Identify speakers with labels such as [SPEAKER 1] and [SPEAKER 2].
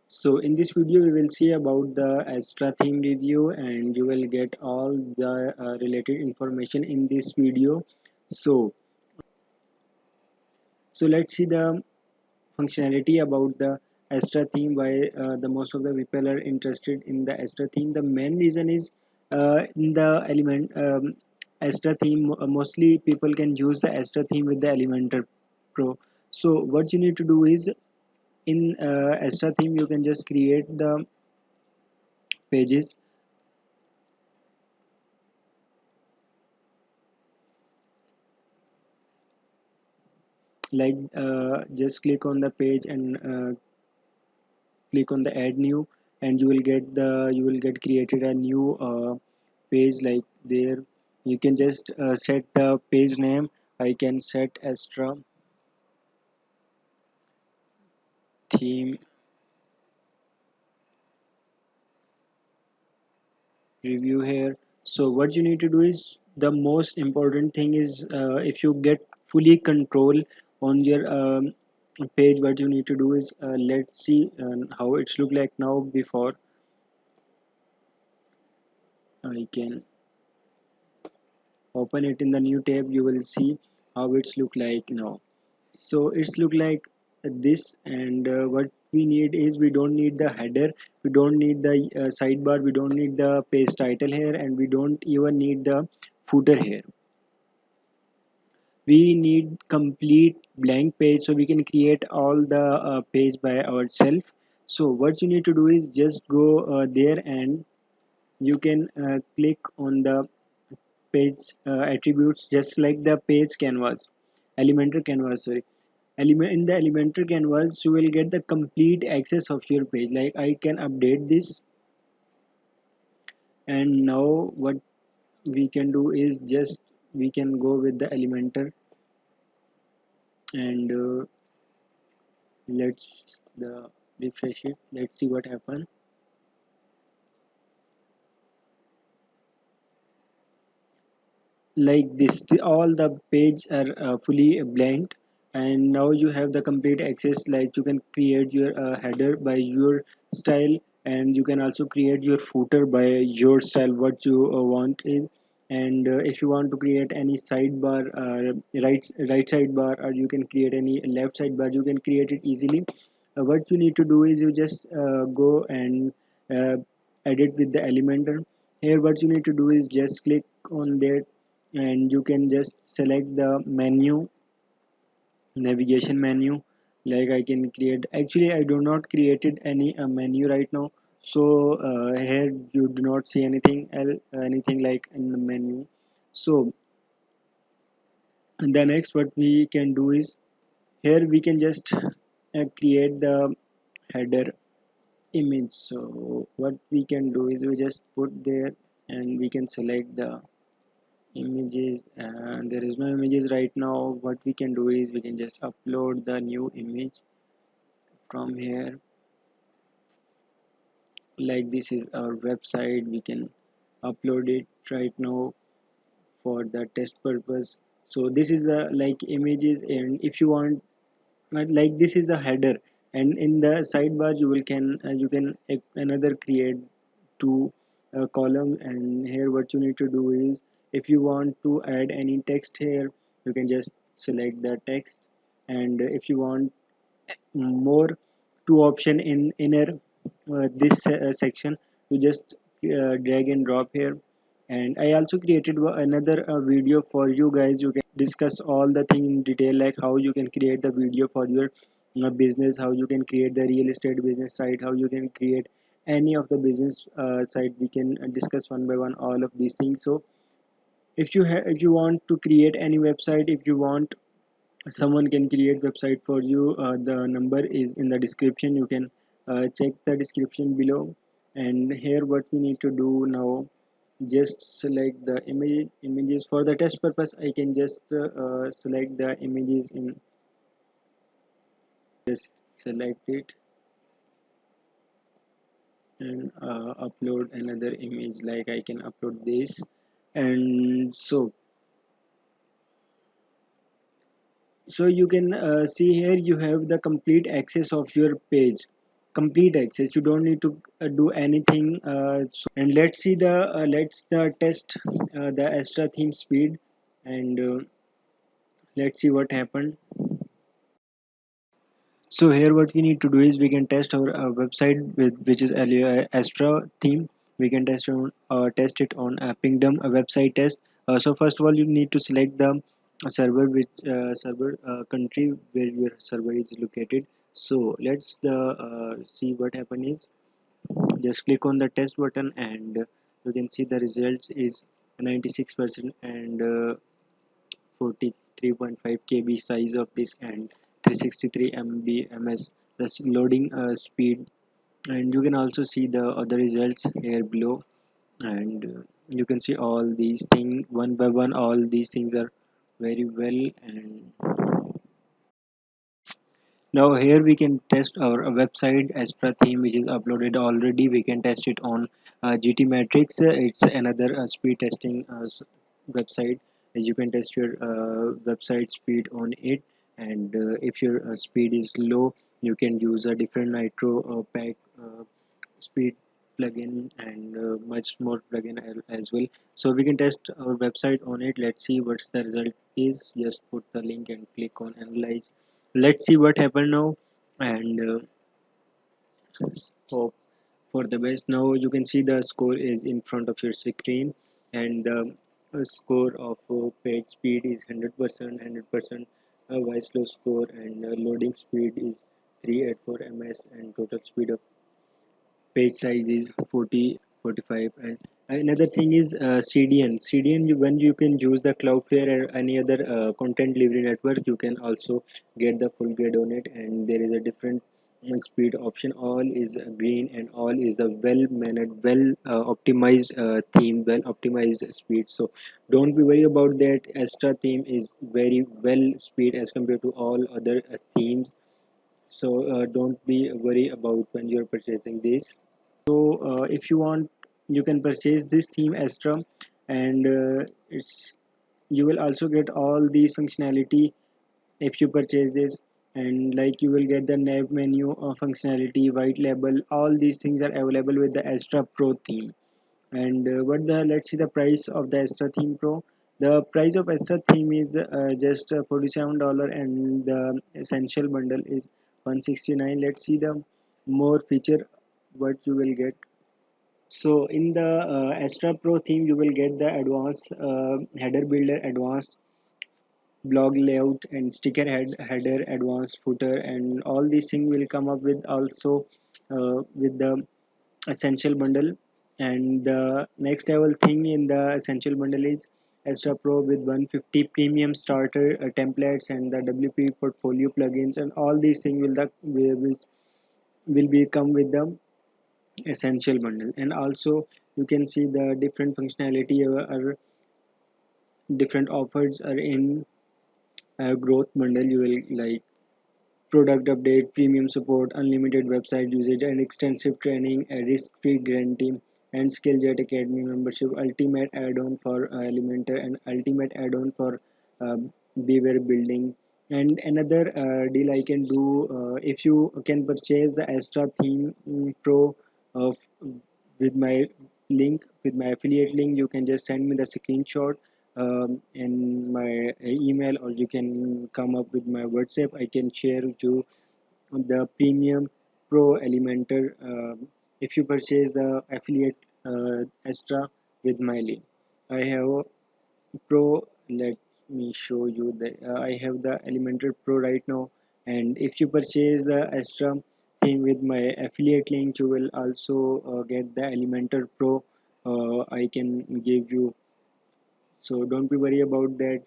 [SPEAKER 1] So in this video we will see about the Astra theme review, and you will get all the related information in this video. So let's see the functionality about the Astra theme. Why the most of the people are interested in the Astra theme. The main reason is in the element Astra theme, mostly people can use the Astra theme with the Elementor Pro. So what you need to do is in Astra theme you can just create the pages like just click on the page and click on the add new, and you will get created a new page. Like there you can just set the page name. I can set Astra theme review here. So what you need to do is, the most important thing is if you get fully control on your page, what you need to do is let's see how it's look like now. Before I can open it in the new tab, you will see how it's look like now. So it's look like this, and what we need is, we don't need the header, we don't need the sidebar, we don't need the page title here, and we don't even need the footer here. We need complete blank page, so we can create all the page by ourselves. So what you need to do is just go there, and you can click on the page attributes, just like the page canvas, elementor canvas, sorry. Element in the elementor canvas, you will get the complete access of your page. Like I can update this, and now what we can do is, just we can go with the elementor, and let's the refresh it. Let's see what happened. Like this, all the page are fully blank, and now you have the complete access. Like you can create your header by your style, and you can also create your footer by your style, what you want in. And if you want to create any sidebar, right sidebar, or you can create any left sidebar, you can create it easily. What you need to do is, you just go and uh, edit with the Elementor. Here what you need to do is just click on that, and you can just select the menu, navigation menu. Like I can create, actually I do not created any menu right now. So here you do not see anything else, anything like in the menu. So the next what we can do is, here we can just create the header image. So what we can do is, we just put there, and we can select the images, and there is no images right now. What we can do is, we can just upload the new image from here. Like this is our website, we can upload it right now for the test purpose. So this is the like images, and if you want, like this is the header, and in the sidebar you can another create two column. And here what you need to do is, if you want to add any text here, you can just select the text. And if you want more two option in inner this section, you just drag and drop here. And I also created another video for you guys. You can discuss all the thing in detail, like how you can create the video for your business, how you can create the real estate business site, how you can create any of the business site. We can discuss one by one all of these things. So if you want to create any website, if you want someone can create website for you, the number is in the description. You can check the description below. And here what we need to do now, just select the images. For the test purpose, I can just select the images in, just select it, and upload another image. Like I can upload this. And so you can see here, you have the complete access of your page. complete access. You don't need to do anything. And let's see the let's the test the Astra theme speed, and let's see what happened. So here what we need to do is we can test our website with which is Astra theme. We can test it on Pingdom a website test. So first of all, you need to select the server which server country where your server is located. So let's see what happen is just click on the test button, and you can see the results is 96% and 43.5 KB size of this, and 363 MB/ms the loading speed. And you can also see the other results here below, and you can see all these things one by one. All these things are very well. And now here we can test our website as per theme which is uploaded already. We can test it on GT Matrix. It's another speed testing website, as you can test your website speed on it. And if your speed is low, you can use a different Nitro pack speed plugin, and much more plugin as well. So we can test our website on it. Let's see what's the result is. Just put the link and click on analyze. Let's see what happened now, and hope for the best. Now you can see the score is in front of your screen, and the score of page speed is 100%, 100%. Voice slow score, and loading speed is 384 ms, and total speed of page size is 40 45. And another thing is CDN. When you can use the Cloudflare or any other content delivery network, you can also get the full grade on it, and there is a different speed option. All is green, and all is the well managed, well optimized theme, well optimized speed. So don't be worried about that. Astra theme is very well speed as compared to all other themes. So don't be worried about when you're purchasing this. So if you want, you can purchase this theme Astra, and it's you will also get all these functionality if you purchase this. And like you will get the nav menu functionality, white label, all these things are available with the Astra Pro theme. And let's see the price of the Astra theme Pro. The price of Astra theme is just $47, and the essential bundle is 169. Let's see the more feature what you will get. So in the Astra Pro theme, you will get the advanced header builder, advanced blog layout, and header, advanced footer, and all these things will come up with also with the essential bundle. And the next level thing in the essential bundle is Astra Pro with 150 premium starter templates, and the WP portfolio plugins, and all these things will be come with the essential bundle. And also you can see the different functionality or different offers are in growth bundle. You will like product update, premium support, unlimited website usage, and extensive training, a risk-free guarantee, and Skilljet Academy membership, ultimate add-on for Elementor, and ultimate add-on for uh, Beaver building. And another deal I can do, if you can purchase the Astra Theme Pro of with my link, with my affiliate link, you can just send me the screenshot in my email, or you can come up with my WhatsApp. I can share you the premium Pro Elementor if you purchase the affiliate Astra with my link. I have a Pro. Let me show you the I have the Elementor Pro right now, and if you purchase the Astra theme with my affiliate link, you will also get the Elementor Pro. I can give you, so don't be worried about that.